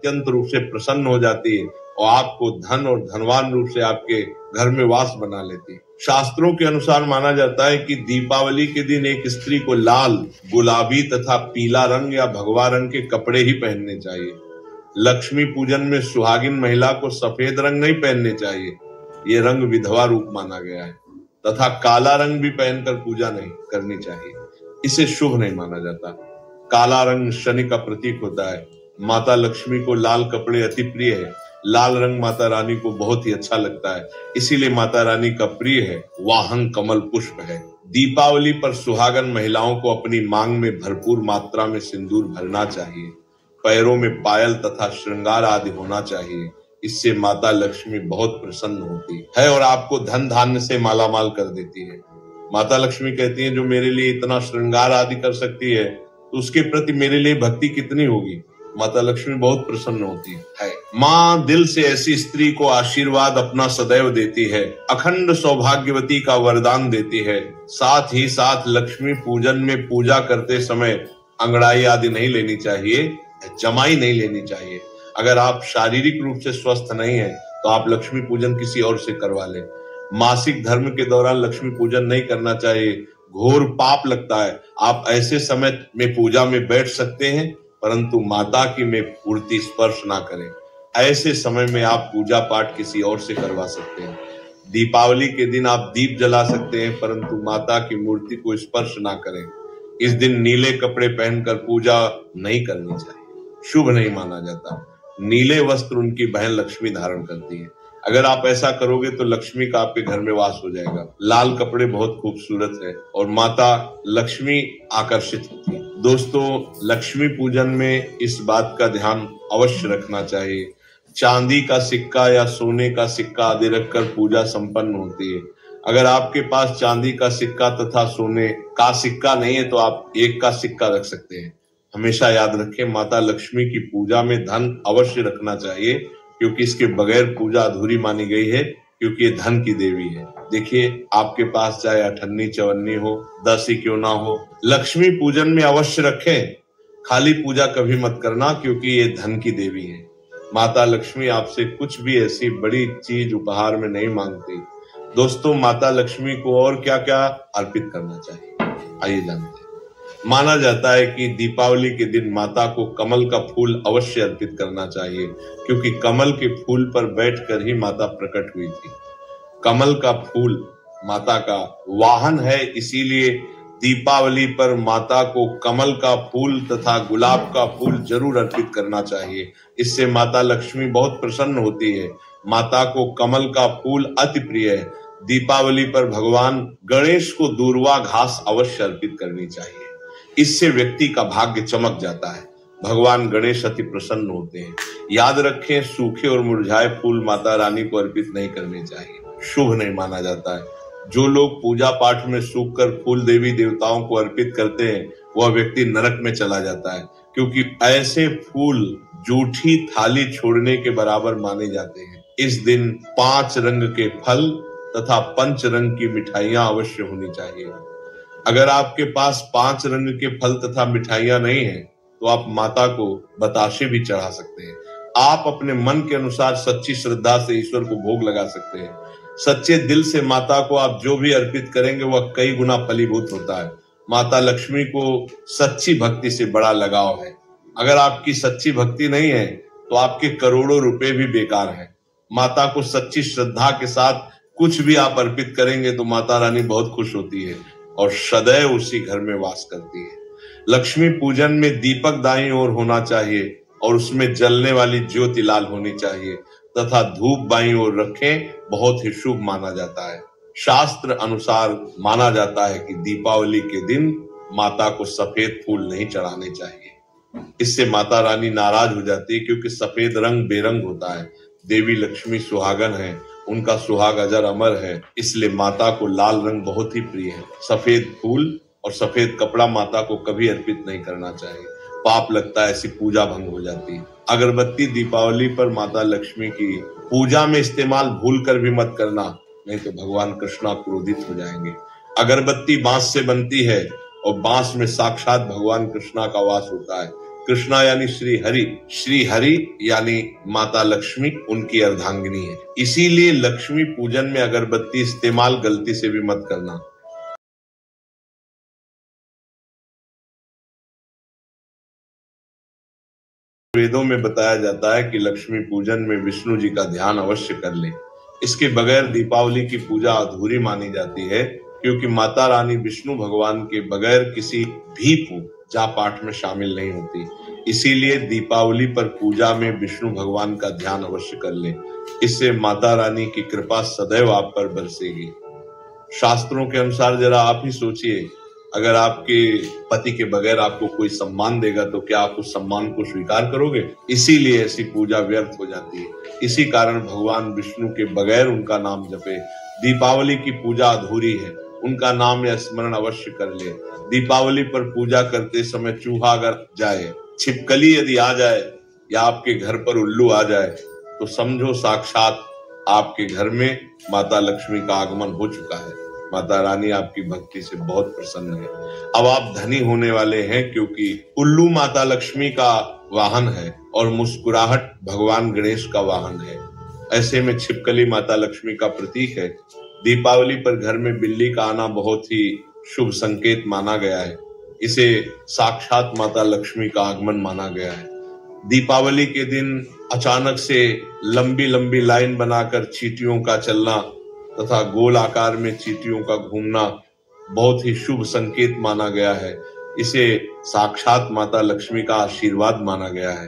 अत्यंत रूप से प्रसन्न हो जाती है और आपको धन और धनवान रूप से आपके घर में वास बना लेती है। शास्त्रों के अनुसार माना जाता है कि दीपावली के दिन एक स्त्री को लाल, गुलाबी तथा पीला रंग या भगवा रंग के कपड़े ही पहनने चाहिए। लक्ष्मी पूजन में सुहागिन महिला को सफेद रंग नहीं पहनने चाहिए, ये रंग विधवा रूप माना गया है, तथा काला रंग भी पहनकर पूजा नहीं करनी चाहिए, इसे शुभ नहीं माना जाता। काला रंग शनि का प्रतीक होता है। माता लक्ष्मी को लाल कपड़े अति प्रिय है। लाल रंग माता रानी को बहुत ही अच्छा लगता है, इसीलिए माता रानी का प्रिय है। वाहन कमल पुष्प है। दीपावली पर सुहागन महिलाओं को अपनी मांग में भरपूर मात्रा में सिंदूर भरना चाहिए। पैरों में पायल तथा श्रृंगार आदि होना चाहिए, इससे माता लक्ष्मी बहुत प्रसन्न होती है और आपको धन धान्य से मालामाल कर देती है। माता लक्ष्मी कहती है, जो मेरे लिए इतना श्रृंगार आदि कर सकती है तो उसके प्रति मेरे लिए भक्ति कितनी होगी। माता लक्ष्मी बहुत प्रसन्न होती है। माँ दिल से ऐसी स्त्री को आशीर्वाद अपना सदैव देती है, अखंड सौभाग्यवती का वरदान देती है। साथ ही साथ लक्ष्मी पूजन में पूजा करते समय अंगड़ाई आदि नहीं लेनी चाहिए, जमाई नहीं लेनी चाहिए। अगर आप शारीरिक रूप से स्वस्थ नहीं है तो आप लक्ष्मी पूजन किसी और से करवा लें। मासिक धर्म के दौरान लक्ष्मी पूजन नहीं करना चाहिए, घोर पाप लगता है। आप ऐसे समय में पूजा में बैठ सकते हैं, परंतु माता की में मूर्ति स्पर्श ना करें। ऐसे समय में आप पूजा पाठ किसी और से करवा सकते हैं। दीपावली के दिन आप दीप जला सकते हैं, परंतु माता की मूर्ति को स्पर्श ना करें। इस दिन नीले कपड़े पहनकर पूजा नहीं करनी चाहिए, शुभ नहीं माना जाता। नीले वस्त्र उनकी बहन लक्ष्मी धारण करती है। अगर आप ऐसा करोगे तो लक्ष्मी का आपके घर में वास हो जाएगा। लाल कपड़े बहुत खूबसूरत है और माता लक्ष्मी आकर्षित होती है। दोस्तों, लक्ष्मी पूजन में इस बात का ध्यान अवश्य रखना चाहिए, चांदी का सिक्का या सोने का सिक्का आदि रखकर पूजा संपन्न होती है। अगर आपके पास चांदी का सिक्का तथा सोने का सिक्का नहीं है तो आप एक का सिक्का रख सकते हैं। हमेशा याद रखें, माता लक्ष्मी की पूजा में धन अवश्य रखना चाहिए, क्योंकि इसके बगैर पूजा अधूरी मानी गई है, क्योंकि ये धन की देवी है। देखिए, आपके पास चाहे अठन्नी चवन्नी हो, 10 ही क्यों ना हो, लक्ष्मी पूजन में अवश्य रखें। खाली पूजा कभी मत करना, क्योंकि ये धन की देवी है। माता लक्ष्मी आपसे कुछ भी ऐसी बड़ी चीज उपहार में नहीं मांगती। दोस्तों, माता लक्ष्मी को और क्या क्या अर्पित करना चाहिए, आइए जानते हैं। माना जाता है कि दीपावली के दिन माता को कमल का फूल अवश्य अर्पित करना चाहिए, क्योंकि कमल के फूल पर बैठकर ही माता प्रकट हुई थी। कमल का फूल माता का वाहन है, इसीलिए दीपावली पर माता को कमल का फूल तथा गुलाब का फूल जरूर अर्पित करना चाहिए। इससे माता लक्ष्मी बहुत प्रसन्न होती है। माता को कमल का फूल अति प्रिय है। दीपावली पर भगवान गणेश को दूर्वा घास अवश्य अर्पित करनी चाहिए, इससे व्यक्ति का भाग्य चमक जाता है। भगवान गणेश अति प्रसन्न होते हैं। याद रखें, सूखे और मुरझाए फूल माता रानी को अर्पित नहीं करने चाहिए, शुभ नहीं माना जाता है। जो लोग पूजा पाठ में सूखकर फूल देवी देवताओं को अर्पित करते हैं, वह व्यक्ति नरक में चला जाता है, क्योंकि ऐसे फूल जूठी थाली छोड़ने के बराबर माने जाते हैं। इस दिन 5 रंग के फल तथा 5 रंग की मिठाइयां अवश्य होनी चाहिए। अगर आपके पास 5 रंग के फल तथा मिठाइयां नहीं है तो आप माता को बताशे भी चढ़ा सकते हैं। आप अपने मन के अनुसार सच्ची श्रद्धा से ईश्वर को भोग लगा सकते हैं। सच्चे दिल से माता को आप जो भी अर्पित करेंगे वह कई गुना फलीभूत होता है। माता लक्ष्मी को सच्ची भक्ति से बड़ा लगाव है। अगर आपकी सच्ची भक्ति नहीं है तो आपके करोड़ों रुपए भी बेकार हैं। माता को सच्ची श्रद्धा के साथ कुछ भी आप अर्पित करेंगे तो माता रानी बहुत खुश होती है और सदैव उसी घर में वास करती है। लक्ष्मी पूजन में दीपक दाईं ओर होना चाहिए और उसमें जलने वाली ज्योति लाल होनी चाहिए तथा धूप बाईं ओर रखें, बहुत ही शुभ माना जाता है। शास्त्र अनुसार माना जाता है कि दीपावली के दिन माता को सफेद फूल नहीं चढ़ाने चाहिए, इससे माता रानी नाराज हो जाती है, क्योंकि सफेद रंग बेरंग होता है। देवी लक्ष्मी सुहागन है, उनका सुहाग अजर अमर है, इसलिए माता को लाल रंग बहुत ही प्रिय है। सफेद फूल और सफेद कपड़ा माता को कभी अर्पित नहीं करना चाहिए, पाप लगता है, ऐसी पूजा भंग हो जाती है। अगरबत्ती दीपावली पर माता लक्ष्मी की पूजा में इस्तेमाल भूल कर भी मत करना, नहीं तो भगवान कृष्णा क्रोधित हो जाएंगे। अगरबत्ती बांस से बनती है और बांस में साक्षात भगवान कृष्णा का वास होता है, कृष्णा यानी श्री हरि यानी माता लक्ष्मी उनकी अर्धांगिनी है। इसीलिए लक्ष्मी पूजन में अगरबत्ती इस्तेमाल गलती से भी मत करना। वेदों में बताया जाता है कि लक्ष्मी पूजन में विष्णु जी का ध्यान अवश्य कर ले। इसके बगैर दीपावली की पूजा अधूरी मानी जाती है, क्योंकि माता रानी विष्णु भगवान के बगैर किसी भी पूजा पाठ में शामिल नहीं होती। इसीलिए दीपावली पर पूजा में विष्णु भगवान का ध्यान अवश्य कर ले। इससे माता रानी की कृपा सदैव आप पर बरसेगी। शास्त्रों के अनुसार जरा आप ही सोचिए, अगर आपके पति के बगैर आपको कोई सम्मान देगा तो क्या आप उस सम्मान को स्वीकार करोगे? इसीलिए ऐसी पूजा व्यर्थ हो जाती है। इसी कारण भगवान विष्णु के बगैर उनका नाम जपे। दीपावली की पूजा अधूरी है, उनका नाम या स्मरण अवश्य कर ले। दीपावली पर पूजा करते समय चूहा अगर जाए, छिपकली यदि आ जाए या आपके घर पर उल्लू आ जाए तो समझो साक्षात आपके घर में माता लक्ष्मी का आगमन हो चुका है। माता रानी आपकी भक्ति से बहुत प्रसन्न है। अब आप धनी होने वाले हैं, क्योंकि उल्लू माता लक्ष्मी का वाहन है और मुस्कुराहट भगवान गणेश का वाहन है। ऐसे में छिपकली माता लक्ष्मी का प्रतीक है। दीपावली पर घर में बिल्ली का आना बहुत ही शुभ संकेत माना गया है। इसे साक्षात माता लक्ष्मी का आगमन माना गया है। दीपावली के दिन अचानक से लंबी लंबी लाइन बनाकर चींटियों का चलना तथा गोल आकार में चींटियों का घूमना बहुत ही शुभ संकेत माना गया है। इसे साक्षात माता लक्ष्मी का आशीर्वाद माना गया है।